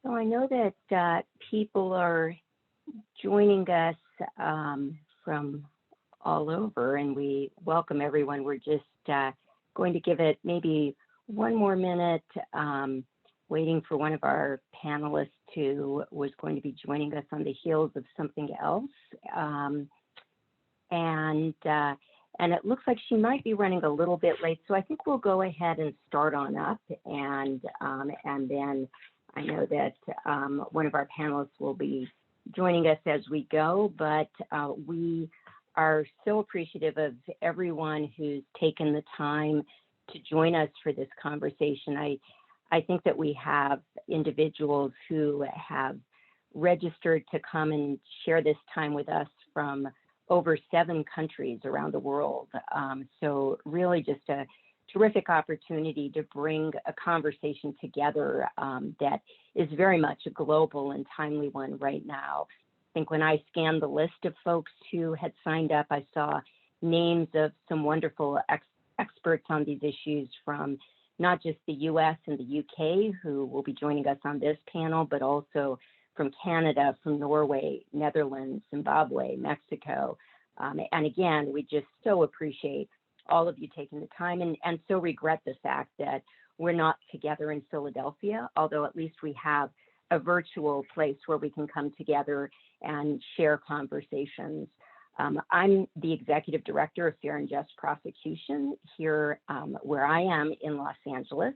So I know that people are joining us from all over, and we welcome everyone. We're just going to give it maybe one more minute, waiting for one of our panelists who was going to be joining us on the heels of something else. And it looks like she might be running a little bit late, so I think we'll go ahead and start on up, and then I know that one of our panelists will be joining us as we go, but we are so appreciative of everyone who's taken the time to join us for this conversation. I think that we have individuals who have registered to come and share this time with us from over 7 countries around the world. So really just a terrific opportunity to bring a conversation together that is very much a global and timely one right now. I think when I scanned the list of folks who had signed up, I saw names of some wonderful experts on these issues from not just the US and the UK, who will be joining us on this panel, but also from Canada, from Norway, Netherlands, Zimbabwe, Mexico. And again, we just so appreciate all of you taking the time and so regret the fact that we're not together in Philadelphia, although at least we have a virtual place where we can come together and share conversations. I'm the Executive Director of Fair and Just Prosecution here where I am in Los Angeles,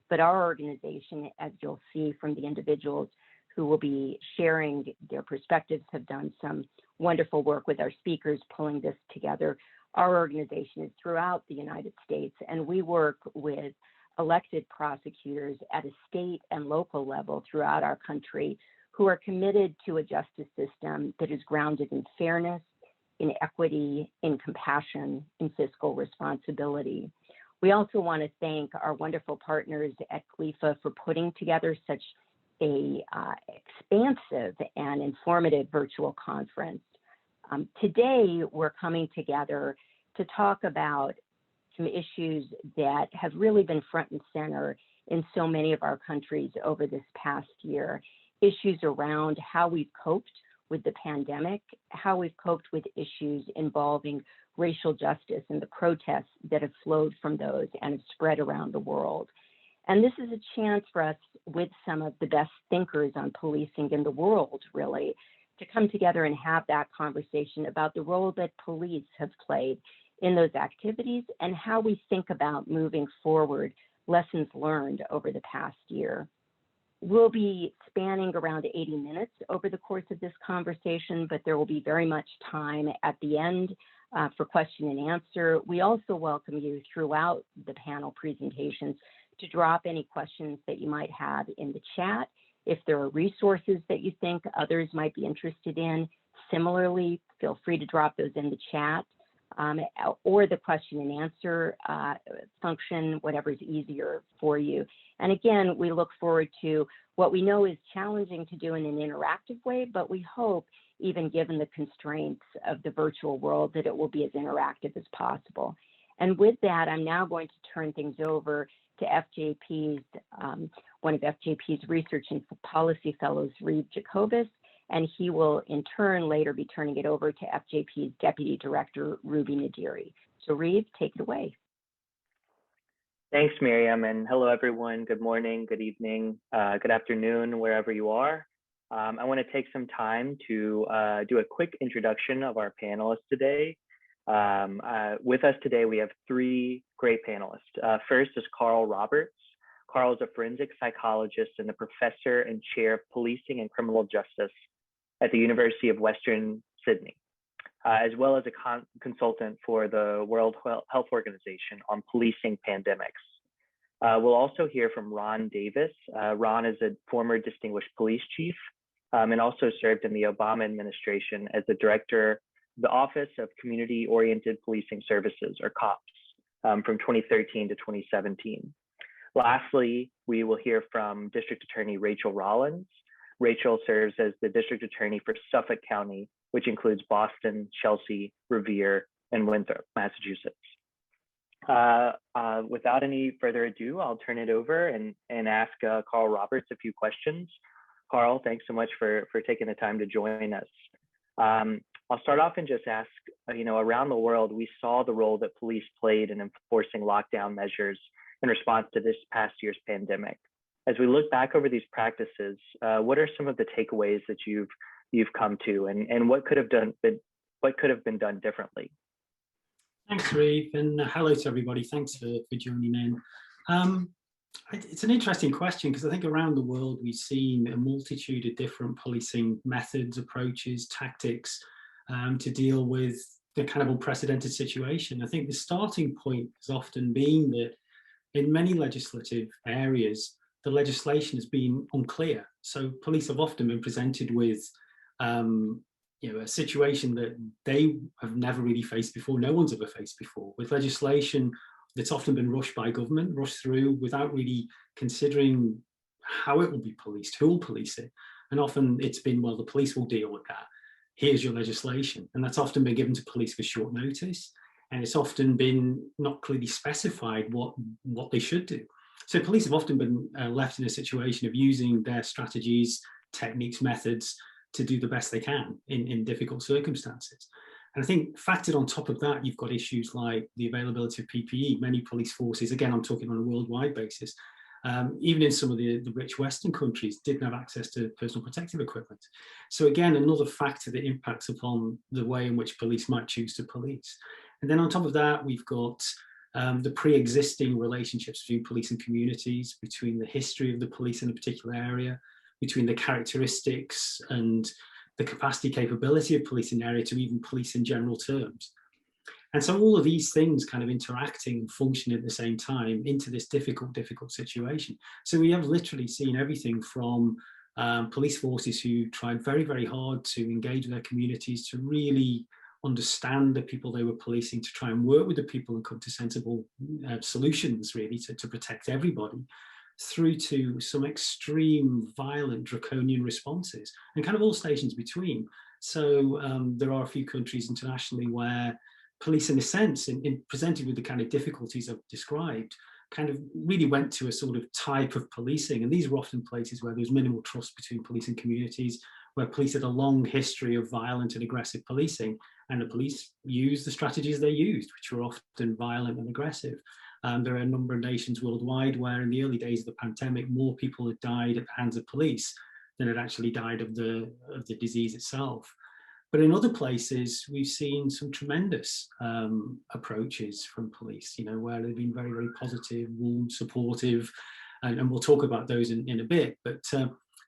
but our organization, as you'll see from the individuals who will be sharing their perspectives, have done some wonderful work with our speakers pulling this together. Our organization is throughout the United States, and we work with elected prosecutors at a state and local level throughout our country who are committed to a justice system that is grounded in fairness, in equity, in compassion, in fiscal responsibility. We also want to thank our wonderful partners at CLEFA for putting together such a expansive and informative virtual conference. Today, we're coming together to talk about some issues that have really been front and center in so many of our countries over this past year. Issues around how we've coped with the pandemic, how we've coped with issues involving racial justice and the protests that have flowed from those and have spread around the world. And this is a chance for us, with some of the best thinkers on policing in the world, really, to come together and have that conversation about the role that police have played in those activities and how we think about moving forward lessons learned over the past year. We'll be spanning around 80 minutes over the course of this conversation, but there will be very much time at the end for question and answer. We also welcome you throughout the panel presentations to drop any questions that you might have in the chat. If there are resources that you think others might be interested in, similarly, feel free to drop those in the chat or the question and answer function, whatever's easier for you. And again, we look forward to what we know is challenging to do in an interactive way, but we hope, even given the constraints of the virtual world, that it will be as interactive as possible. And with that, I'm now going to turn things over to FJP's, one of FJP's Research and Policy Fellows, Reeve Jacobus, and he will in turn later be turning it over to FJP's Deputy Director, Ruby Nadiri. So Reeve, take it away. Thanks, Miriam, and hello everyone. Good morning, good evening, good afternoon, wherever you are. I want to take some time to do a quick introduction of our panelists today. With us today, we have 3 great panelists. First is Karl Roberts. Karl is a forensic psychologist and a professor and chair of policing and criminal justice at the University of Western Sydney, as well as a consultant for the World Health Organization on policing pandemics. We'll also hear from Ron Davis. Ron is a former distinguished police chief and also served in the Obama administration as the director of the Office of Community-Oriented Policing Services, or COPS, from 2013 to 2017. Lastly, we will hear from District Attorney Rachael Rollins. Rachael serves as the District Attorney for Suffolk County, which includes Boston, Chelsea, Revere, and Winthrop, Massachusetts. Without any further ado, I'll turn it over and ask Karl Roberts a few questions. Karl, thanks so much for taking the time to join us. I'll start off and just ask, around the world, we saw the role that police played in enforcing lockdown measures in response to this past year's pandemic. As we look back over these practices, what are some of the takeaways that you've come to, and what could have been done differently? Thanks, Reeve, and hello to everybody. Thanks for joining in. It's an interesting question because I think around the world we've seen a multitude of different policing methods, approaches, tactics to deal with the kind of unprecedented situation. I think the starting point has often been that in many legislative areas, the legislation has been unclear. So police have often been presented with a situation that they have never really faced before, no one's ever faced before, with legislation that's often been rushed by government, rushed through without really considering how it will be policed, who will police it. And often it's been, well, the police will deal with that. Here's your legislation. And that's often been given to police with short notice. And it's often been not clearly specified what they should do. So police have often been left in a situation of using their strategies, techniques, methods to do the best they can in difficult circumstances. And I think factored on top of that, you've got issues like the availability of PPE. Many police forces, again, I'm talking on a worldwide basis, even in some of the rich Western countries, didn't have access to personal protective equipment. So again, another factor that impacts upon the way in which police might choose to police. And then on top of that, we've got the pre-existing relationships between police and communities, between the history of the police in a particular area, between the characteristics and the capacity, capability of police in an area to even police in general terms. And so all of these things kind of interacting and functioning at the same time into this difficult situation. So we have literally seen everything from police forces who tried very, very hard to engage with their communities, to really understand the people they were policing, to try and work with the people and come to sensible solutions really to protect everybody, through to some extreme, violent, draconian responses, and kind of all stations between. So there are a few countries internationally where police, in a sense, in presented with the kind of difficulties I've described, kind of really went to a sort of type of policing. And these were often places where there was minimal trust between police and communities, where police had a long history of violent and aggressive policing, and the police used the strategies they used, which were often violent and aggressive. There are a number of nations worldwide where in the early days of the pandemic, more people had died at the hands of police than had actually died of the disease itself. But in other places, we've seen some tremendous approaches from police, where they've been very, very positive, warm, supportive, and we'll talk about those in a bit. But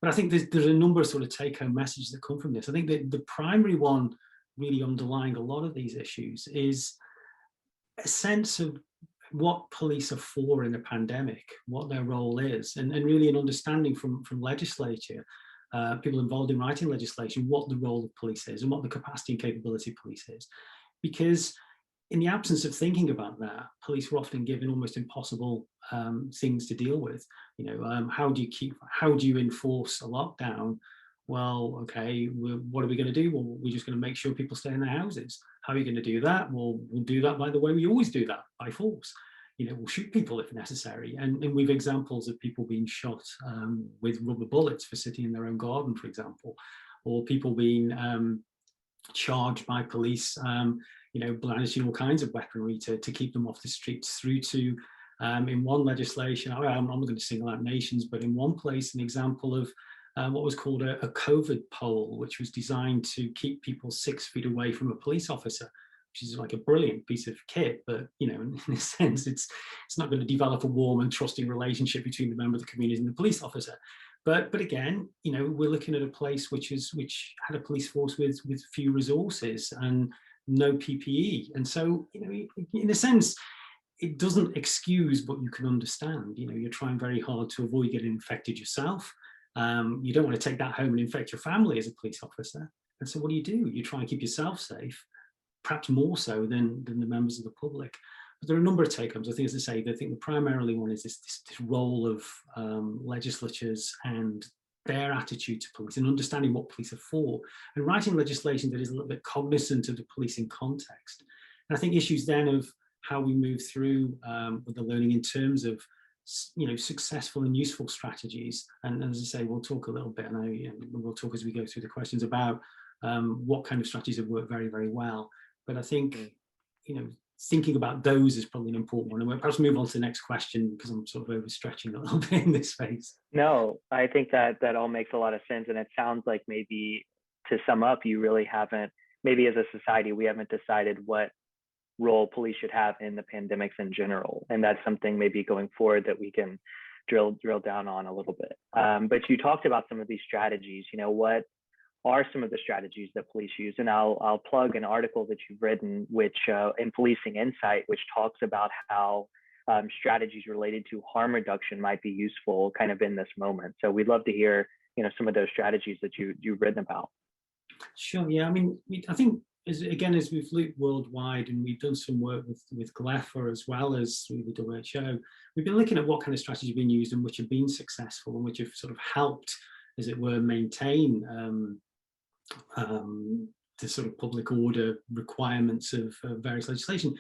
I think there's a number of sort of take-home messages that come from this. I think that the primary one really underlying a lot of these issues is a sense of what police are for in a pandemic, what their role is, and really an understanding from legislature, people involved in writing legislation, what the role of police is and what the capacity and capability of police is. Because in the absence of thinking about that, police were often given almost impossible things to deal with. How do you enforce a lockdown? Well, okay, what are we going to do? Well, we're just going to make sure people stay in their houses. How are you going to do that? Well, we'll do that by the way we always do that, by force. We'll shoot people if necessary. And we've examples of people being shot with rubber bullets for sitting in their own garden, for example, or people being charged by police, brandishing all kinds of weaponry to keep them off the streets, through to, in one legislation, I'm not going to single out nations, but in one place, an example of what was called a COVID pole, which was designed to keep people 6 feet away from a police officer, which is like a brilliant piece of kit, but in a sense, it's not going to develop a warm and trusting relationship between the member of the community and the police officer. But again, we're looking at a place which had a police force with few resources and no PPE, and so in a sense, it doesn't excuse, but you can understand. You're trying very hard to avoid getting infected yourself. You don't want to take that home and infect your family as a police officer. And so what do? You try and keep yourself safe, perhaps more so than the members of the public. But there are a number of take-homes. I think, as I say, I think the primarily one is this role of legislatures and their attitude to police and understanding what police are for, and writing legislation that is a little bit cognizant of the policing context. And I think issues then of how we move through with the learning in terms of successful and useful strategies. And as I say, we'll talk a little bit, and we'll talk as we go through the questions about what kind of strategies have worked very, very well. But I think, thinking about those is probably an important one. And we'll perhaps move on to the next question, because I'm sort of overstretching a little bit in this phase. No, I think that all makes a lot of sense. And it sounds like, maybe to sum up, you really haven't, maybe as a society, we haven't decided what role police should have in the pandemics in general. And that's something maybe going forward that we can drill down on a little bit. But you talked about some of these strategies. What are some of the strategies that police use? And I'll plug an article that you've written, which in Policing Insight, which talks about how strategies related to harm reduction might be useful kind of in this moment. So we'd love to hear, some of those strategies that you've written about. Sure. Yeah. I mean, I think as we've looked worldwide, and we've done some work with GLEFA as well as with the WHO, we've been looking at what kind of strategies have been used and which have been successful and which have sort of helped, as it were, maintain the sort of public order requirements of various legislation.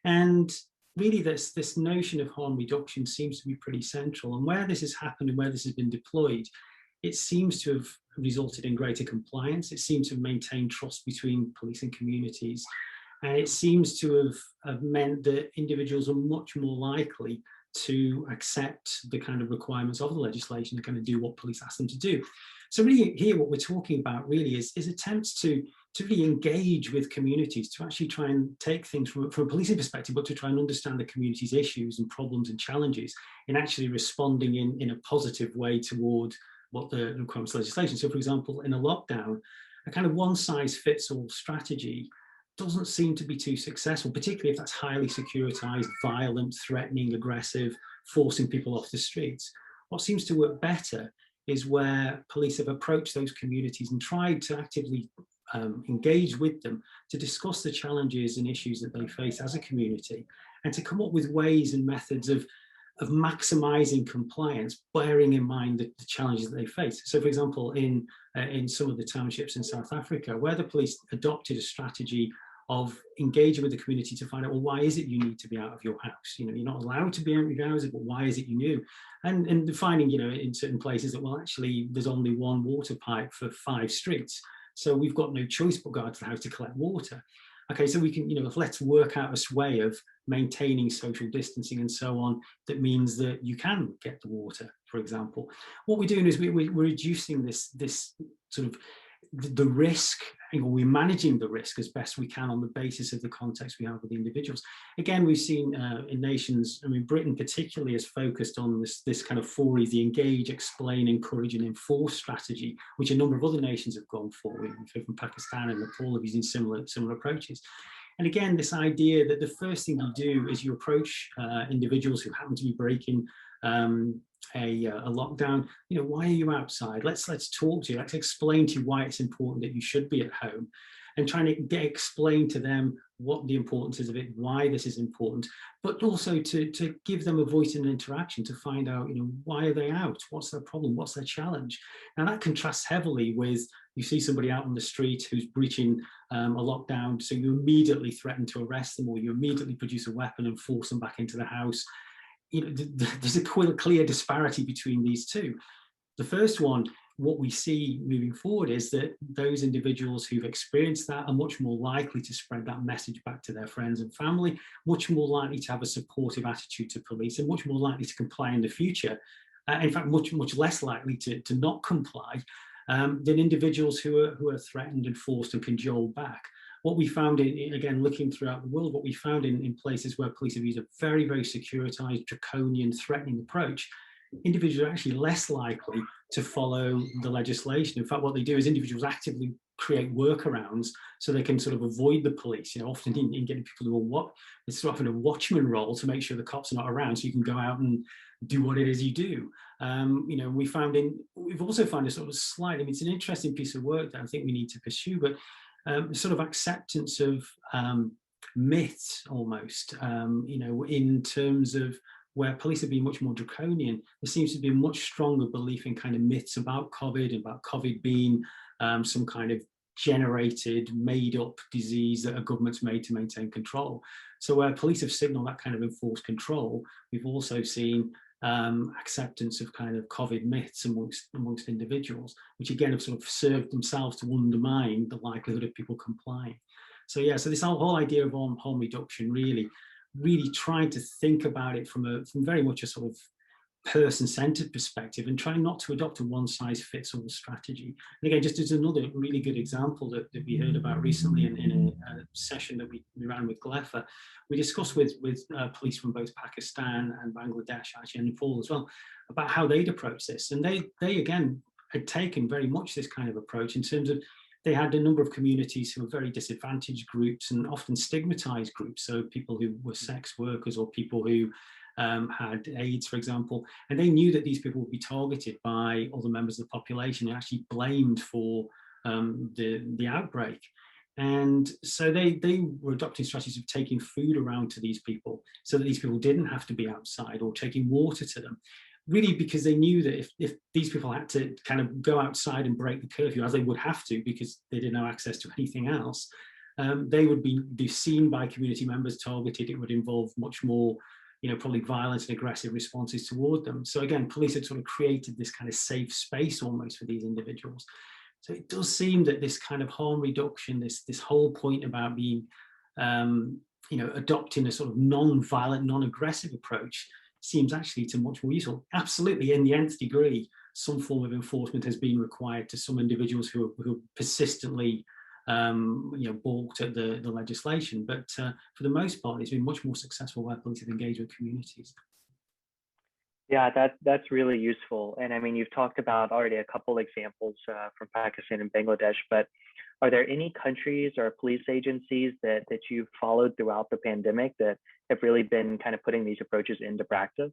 And really, this notion of harm reduction seems to be pretty central. And where this has happened and where this has been deployed, it seems to have resulted in greater compliance. It seems to have maintained trust between police and communities. And it seems to have meant that individuals are much more likely to accept the kind of requirements of the legislation and kind of do what police ask them to do. So really here, what we're talking about really is attempts to really engage with communities, to actually try and take things from a policing perspective, but to try and understand the community's issues and problems and challenges, in actually responding in a positive way toward what the requirements of legislation. So for example, in a lockdown, a kind of one-size-fits-all strategy doesn't seem to be too successful, particularly if that's highly securitized, violent, threatening, aggressive, forcing people off the streets. What seems to work better is where police have approached those communities and tried to actively engage with them to discuss the challenges and issues that they face as a community, and to come up with ways and methods of maximizing compliance, bearing in mind the challenges that they face. So for example, in some of the townships in South Africa, where the police adopted a strategy of engaging with the community to find out, well, why is it you need to be out of your house? You're not allowed to be out of your house, but why is it you knew? And finding, in certain places that, well, actually, there's only one water pipe for 5 streets. So we've got no choice but go out to the house to collect water. Okay, so we can, let's work out a way of maintaining social distancing and so on. That means that you can get the water, for example. What we're doing is we're reducing this sort of the risk, we're managing the risk as best we can on the basis of the context we have with the individuals. Again, we've seen in nations, Britain particularly is focused on this kind of 4 E's, the engage, explain, encourage and enforce strategy, which a number of other nations have gone for. From Pakistan and Nepal have using similar approaches. And again, this idea that the first thing you do is you approach individuals who happen to be breaking a lockdown. Why are you outside? Let's talk to you. Let's explain to you why it's important that you should be at home, and trying to explain to them what the importance is of it, why this is important, but also to give them a voice and interaction to find out, why are they out? What's their problem? What's their challenge? Now that contrasts heavily with, you see somebody out on the street who's breaching a lockdown, so you immediately threaten to arrest them, or you immediately produce a weapon and force them back into the house. There's a clear disparity between these two. The first one, what we see moving forward is that those individuals who've experienced that are much more likely to spread that message back to their friends and family, much more likely to have a supportive attitude to police, and much more likely to comply in the future. In fact, much less likely to not comply than individuals who are threatened and forced and cajoled back. What we found, again, looking throughout the world, what we found in places where police have used a very, very securitized, draconian, threatening approach, individuals are actually less likely to follow the legislation. In fact, what they do is individuals actively create workarounds so they can sort of avoid the police. Often in getting people to it's sort of a watchman role to make sure the cops are not around, so you can go out and do what it is you do. We've also found a sort of slight, it's an interesting piece of work that I think we need to pursue, but sort of acceptance of myths almost, in terms of where police have been much more draconian. There seems to be a much stronger belief in kind of myths about COVID being some kind of generated, made up disease that a government's made to maintain control. So where police have signaled that kind of enforced control, we've also seen acceptance of kind of COVID myths amongst individuals, which again have sort of served themselves to undermine the likelihood of people complying. So yeah, so this whole idea of harm reduction really trying to think about it from very much a sort of person-centered perspective and trying not to adopt a one-size-fits-all strategy. And again, just as another really good example that we heard about recently in a session that we ran with GLEFA, we discussed with police from both Pakistan and Bangladesh, actually, and Nepal as well, about how they'd approach this. And they again had taken very much this kind of approach in terms of they had a number of communities who were very disadvantaged groups and often stigmatized groups. So people who were sex workers or people who had AIDS, for example, and they knew that these people would be targeted by other members of the population and actually blamed for the outbreak. And so they were adopting strategies of taking food around to these people so that these people didn't have to be outside, or taking water to them, really because they knew that if these people had to kind of go outside and break the curfew, as they would have to because they didn't have access to anything else, they would be seen by community members, targeted. It would involve much more, probably violent and aggressive responses toward them. So again, police had sort of created this kind of safe space almost for these individuals. So it does seem that this kind of harm reduction, this whole point about being, adopting a sort of non-violent, non-aggressive approach seems actually to much more useful. Absolutely, in the nth degree, some form of enforcement has been required to some individuals who persistently balked at the legislation. But for the most part, it's been much more successful where police have engaged with communities. Yeah, that's really useful. And I mean, you've talked about already a couple examples from Pakistan and Bangladesh, but are there any countries or police agencies that you've followed throughout the pandemic that have really been kind of putting these approaches into practice?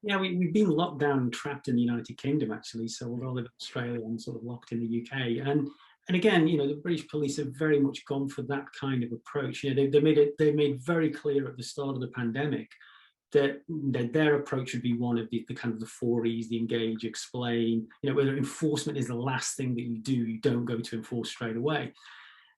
Yeah, we've been locked down and trapped in the United Kingdom, actually. So although I live in Australia, I'm sort of locked in the UK. And again, the British police have very much gone for that kind of approach. They made very clear at the start of the pandemic that their approach would be one of the kind of the 4E's, the engage, explain, whether enforcement is the last thing that you do, you don't go to enforce straight away.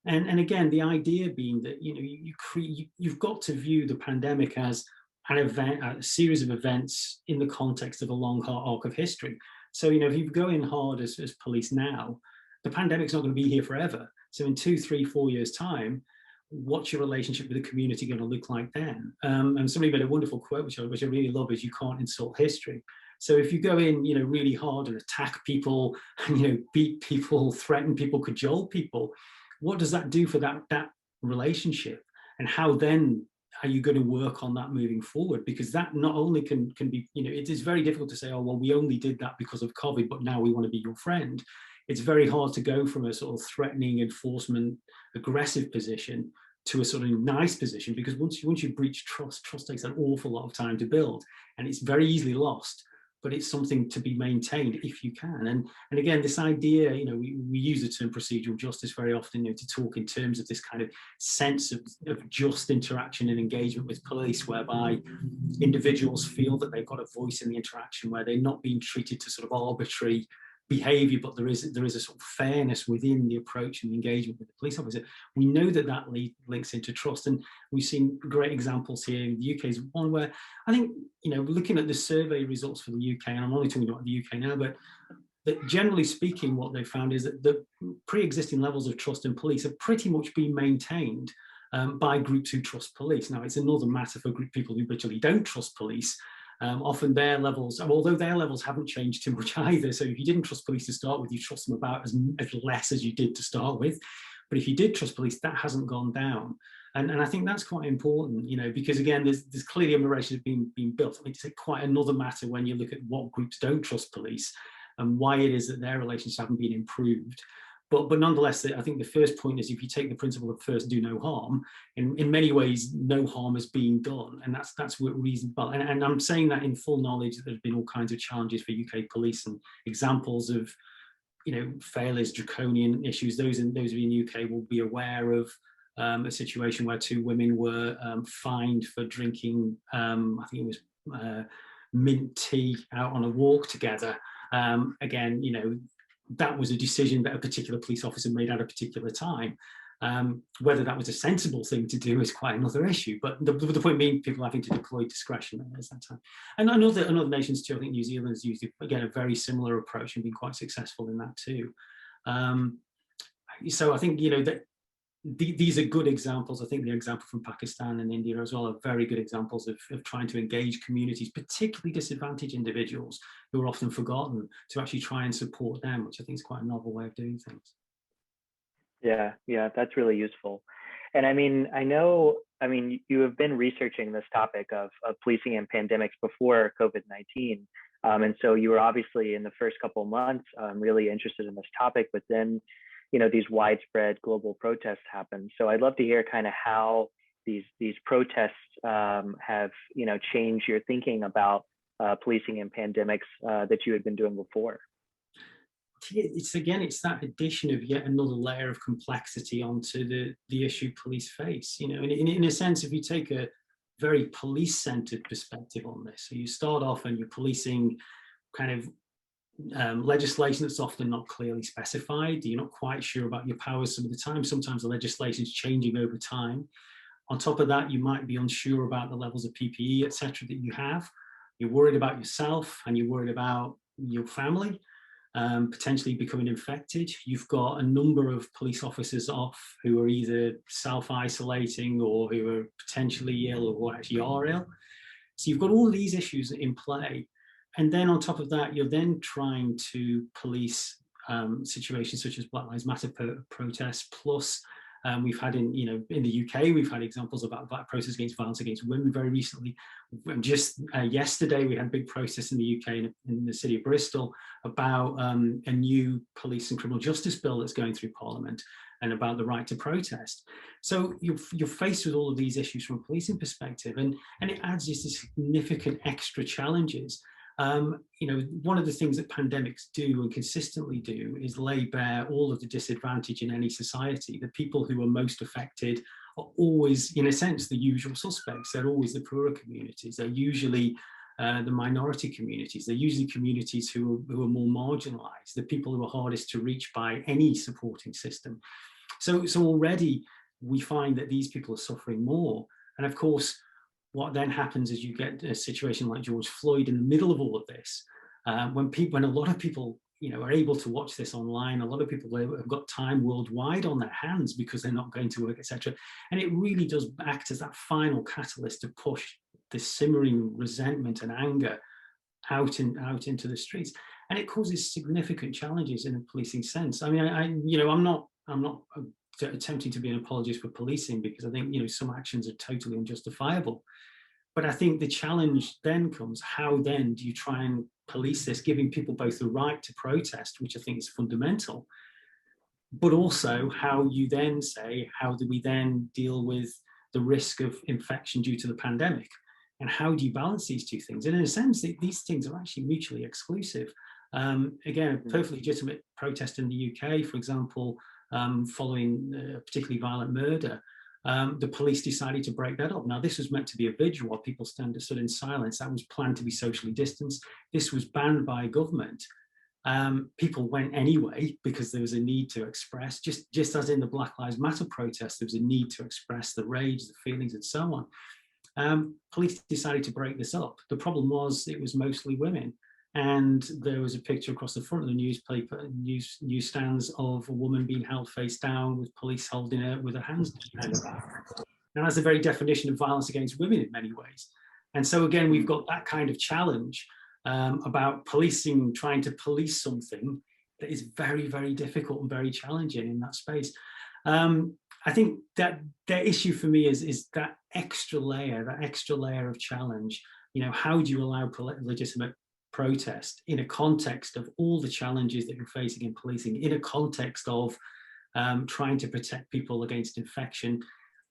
And again, the idea being that, you've got to view the pandemic as an event, a series of events in the context of a long arc of history. So, if you go in hard as police now, the pandemic's not going to be here forever. So in 2, 3, 4 years' time, what's your relationship with the community going to look like then? And somebody made a wonderful quote, which I really love, is you can't insult history. So if you go in, really hard and attack people, and, beat people, threaten people, cajole people, what does that do for that relationship? And how then are you going to work on that moving forward? Because that not only can be, it is very difficult to say, oh, well, we only did that because of COVID, but now we want to be your friend. It's very hard to go from a sort of threatening, enforcement, aggressive position to a sort of nice position, because once you breach trust takes an awful lot of time to build, and it's very easily lost. But it's something to be maintained if you can. And again, this idea, we use the term procedural justice very often, to talk in terms of this kind of sense of just interaction and engagement with police, whereby individuals feel that they've got a voice in the interaction, where they're not being treated to sort of arbitrary behavior, but there is a sort of fairness within the approach and the engagement with the police officer. We know that links into trust, and we've seen great examples here. In the UK is one where I think, looking at the survey results for the UK, and I'm only talking about the UK now, but that generally speaking, what they found is that the pre-existing levels of trust in police have pretty much been maintained by groups who trust police. Now, it's another matter for people who literally don't trust police. Often their levels, although their levels haven't changed too much either. So if you didn't trust police to start with, you trust them about as less as you did to start with. But if you did trust police, that hasn't gone down. And I think that's quite important, because again, there's clearly a relationship being built. I mean, it's quite another matter when you look at what groups don't trust police and why it is that their relationships haven't been improved. But nonetheless, I think the first point is, if you take the principle of first do no harm, in many ways, no harm is being done. And that's what reasonable. And I'm saying that in full knowledge that there's been all kinds of challenges for UK police, and examples of, failures, draconian issues. Those of you in the UK will be aware of a situation where 2 women were fined for drinking, I think it was mint tea out on a walk together. Again, that was a decision that a particular police officer made at a particular time. Whether that was a sensible thing to do is quite another issue, but the point being people having to deploy discretion at that time. And other nations too, I think New Zealand has used, again, a very similar approach and been quite successful in that too. So I think, that these are good examples. I think the example from Pakistan and India as well are very good examples of trying to engage communities, particularly disadvantaged individuals who are often forgotten, to actually try and support them, which I think is quite a novel way of doing things. Yeah, that's really useful. And I mean, you have been researching this topic of policing and pandemics before COVID-19. And so you were obviously in the first couple of months really interested in this topic, but then, these widespread global protests happened. So I'd love to hear kind of how these protests have, changed your thinking about policing and pandemics that you had been doing before. It's that addition of yet another layer of complexity onto the issue police face. In a sense, if you take a very police-centered perspective on this, so you start off and you're policing kind of legislation that's often not clearly specified. You're not quite sure about your powers some of the time. Sometimes the legislation is changing over time. On top of that, you might be unsure about the levels of PPE, etc., that you have. You're worried about yourself and you're worried about your family potentially becoming infected. You've got a number of police officers off who are either self-isolating or who are potentially ill or actually are ill. So you've got all these issues in play. And then on top of that, you're then trying to police situations such as Black Lives Matter protests. Plus, we've had in the UK, we've had examples about protests against violence against women very recently. Just yesterday, we had a big protest in the UK in the city of Bristol about a new police and criminal justice bill that's going through Parliament and about the right to protest. So you're faced with all of these issues from a policing perspective, and it adds these significant extra challenges. One of the things that pandemics do and consistently do is lay bare all of the disadvantage in any society. The people who are most affected are always, in a sense, the usual suspects. They're always the poorer communities. They're usually the minority communities. They're usually communities who are more marginalized, the people who are hardest to reach by any supporting system. So already we find that these people are suffering more. And of course, what then happens is you get a situation like George Floyd in the middle of all of this, when a lot of people are able to watch this online, a lot of people have got time worldwide on their hands because they're not going to work, etc. And it really does act as that final catalyst to push this simmering resentment and anger out into the streets, and it causes significant challenges in a policing sense. I mean, I'm not attempting to be an apologist for policing, because I think some actions are totally unjustifiable. But I think the challenge then comes, how then do you try and police this, giving people both the right to protest, which I think is fundamental, but also how you then say, how do we then deal with the risk of infection due to the pandemic? And how do you balance these two things? And in a sense, these things are actually mutually exclusive. Again, a perfectly legitimate protest in the UK, for example, following a particularly violent murder, the police decided to break that up. Now, this was meant to be a vigil while people stood in silence. That was planned to be socially distanced. This was banned by government. People went anyway because there was a need to express, just as in the Black Lives Matter protest, there was a need to express the rage, the feelings, and so on. Police decided to break this up. The problem was it was mostly women. And there was a picture across the front of the newsstands of a woman being held face down with police holding her with her hands behind her back. And that's the very definition of violence against women in many ways. And so again, we've got that kind of challenge about policing, trying to police something that is very, very difficult and very challenging in that space. I think that the issue for me is that extra layer of challenge. How do you allow legitimate protest in a context of all the challenges that you're facing in policing, in a context of trying to protect people against infection,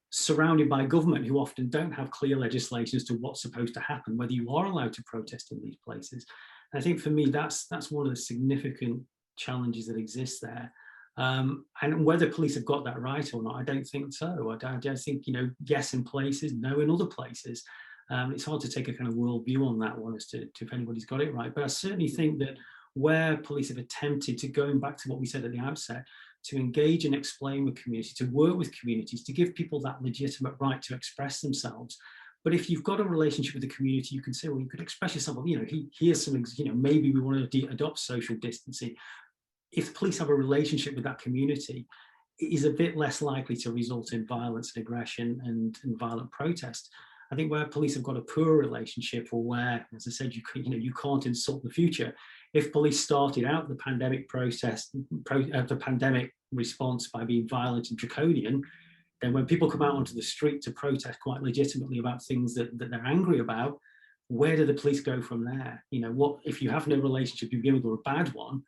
surrounded by government who often don't have clear legislation as to what's supposed to happen, whether you are allowed to protest in these places. And I think for me, that's one of the significant challenges that exist there. And whether police have got that right or not, I don't think so. I think, yes in places, no in other places. It's hard to take a kind of world view on that one as to if anybody's got it right. But I certainly think that where police have attempted to, going back to what we said at the outset, to engage and explain with community, to work with communities, to give people that legitimate right to express themselves. But if you've got a relationship with the community, you can say, well, you could express yourself, here's some, maybe we want to adopt social distancing. If police have a relationship with that community, it is a bit less likely to result in violence and aggression and violent protest. I think where police have got a poor relationship, or where, as I said, you can't insult the future. If police started out the pandemic the pandemic response by being violent and draconian, then when people come out onto the street to protest quite legitimately about things that they're angry about, where do the police go from there? What if you have no relationship, you begin with a bad one?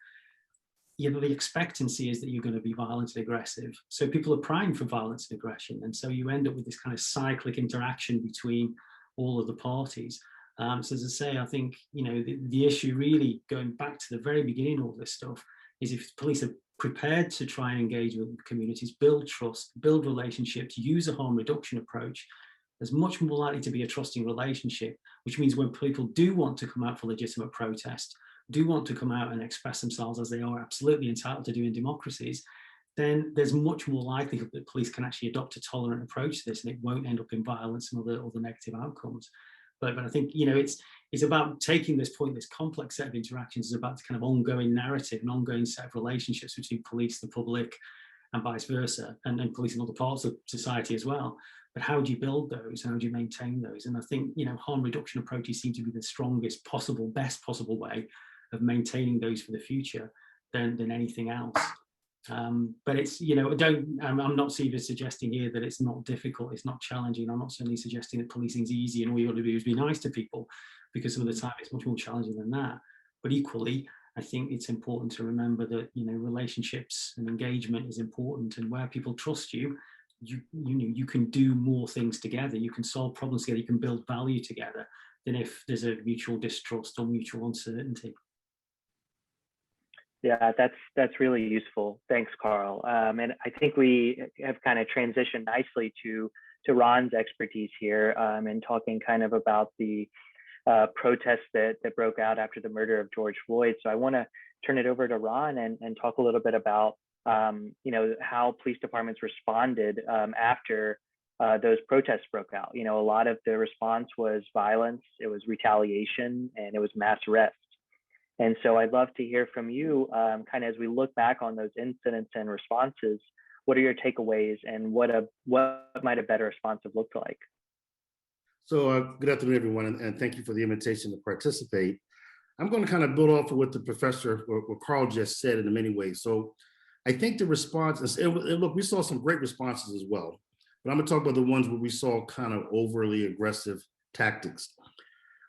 The expectancy is that you're going to be violent and aggressive. So people are primed for violence and aggression. And so you end up with this kind of cyclic interaction between all of the parties. So as I say, I think, the issue really going back to the very beginning of all this stuff is if police are prepared to try and engage with communities, build trust, build relationships, use a harm reduction approach, there's much more likely to be a trusting relationship, which means when people do want to come out for legitimate protest, do want to come out and express themselves, as they are absolutely entitled to do in democracies, then there's much more likelihood that police can actually adopt a tolerant approach to this, and it won't end up in violence and other negative outcomes. But I think, it's about taking this complex set of interactions is about the kind of ongoing narrative and ongoing set of relationships between police, the public, and vice versa, and police in other parts of society as well. But how do you build those? How do you maintain those? And I think, harm reduction approaches seem to be the strongest possible, best possible way of maintaining those for the future than anything else. But it's, I'm not even suggesting here that it's not difficult, it's not challenging. I'm not certainly suggesting that policing is easy and all you got to do is be nice to people, because some of the time it's much more challenging than that. But equally, I think it's important to remember that, relationships and engagement is important, and where people trust you, you can do more things together, you can solve problems together, you can build value together, than if there's a mutual distrust or mutual uncertainty. Yeah, that's really useful. Thanks, Karl. And I think we have kind of transitioned nicely to Ron's expertise here, and talking kind of about the protests that broke out after the murder of George Floyd. So I want to turn it over to Ron and talk a little bit about how police departments responded after those protests broke out. A lot of the response was violence, it was retaliation, and it was mass arrest. And so I'd love to hear from you, kind of as we look back on those incidents and responses, what are your takeaways, and what might a better response have looked like? So good afternoon, everyone, and thank you for the invitation to participate. I'm going to kind of build off of what the professor or Karl just said in many ways. So I think the response is, look, we saw some great responses as well, but I'm going to talk about the ones where we saw kind of overly aggressive tactics.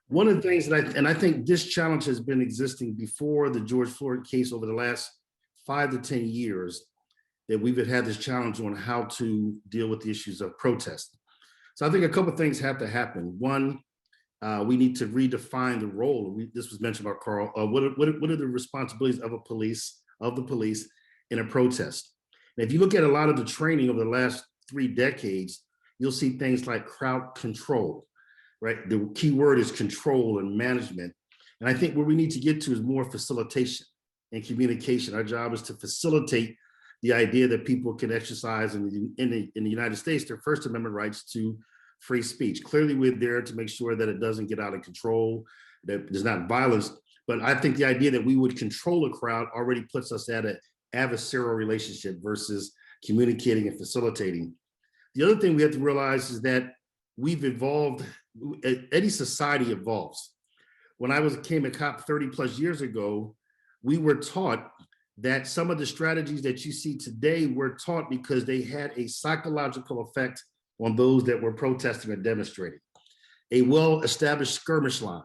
One of the things that I think this challenge has been existing before the George Floyd case over the last 5 to 10 years, that we've had this challenge on how to deal with the issues of protest. So I think a couple of things have to happen. One, we need to redefine the role. This was mentioned by Karl. What are the responsibilities of the police in a protest? And if you look at a lot of the training over the last 3 decades, you'll see things like crowd control. Right, the key word is control and management. And I think where we need to get to is more facilitation and communication. Our job is to facilitate the idea that people can exercise in the United States their First Amendment rights to free speech. Clearly, we're there to make sure that it doesn't get out of control, that there's not violence. But I think the idea that we would control a crowd already puts us at an adversarial relationship versus communicating and facilitating. The other thing we have to realize is that we've evolved. Any society evolves. When I became a cop 30 plus years ago, we were taught that some of the strategies that you see today were taught because they had a psychological effect on those that were protesting or demonstrating. A well-established skirmish line,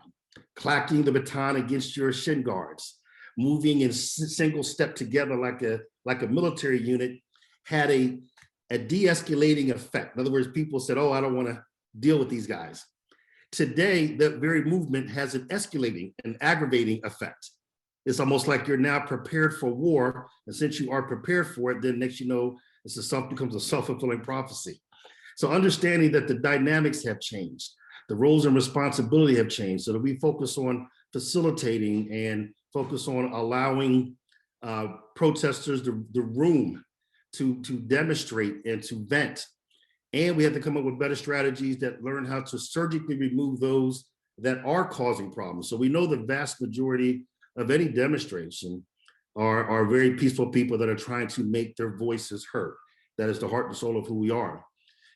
clacking the baton against your shin guards, moving in single step together like a military unit, had a de-escalating effect. In other words, people said, oh, I don't want to deal with these guys. Today, that very movement has an escalating and aggravating effect. It's almost like you're now prepared for war. And since you are prepared for it, then next you know, becomes a self-fulfilling prophecy. So understanding that the dynamics have changed, the roles and responsibility have changed, so that we focus on facilitating and focus on allowing protesters the room to demonstrate and to vent. And we have to come up with better strategies that learn how to surgically remove those that are causing problems. So we know the vast majority of any demonstration are very peaceful people that are trying to make their voices heard. That is the heart and soul of who we are.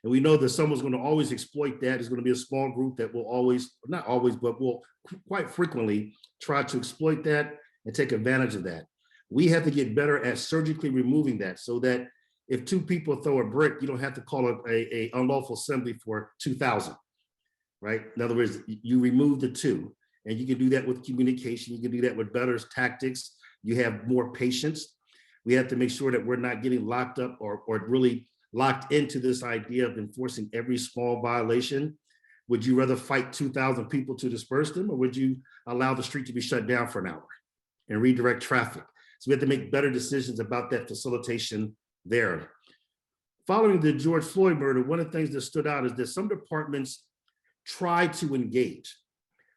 And we know that someone's going to always exploit that. It's going to be a small group that will always, not always, but will quite frequently try to exploit that and take advantage of that. We have to get better at surgically removing that so that if two people throw a brick, you don't have to call it a unlawful assembly for 2,000, right? In other words, you remove the two, and you can do that with communication. You can do that with better tactics. You have more patience. We have to make sure that we're not getting locked up or really locked into this idea of enforcing every small violation. Would you rather fight 2,000 people to disperse them, or would you allow the street to be shut down for an hour and redirect traffic? So we have to make better decisions about that facilitation there. Following the George Floyd murder, one of the things that stood out is that some departments try to engage.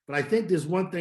But I think there's one thing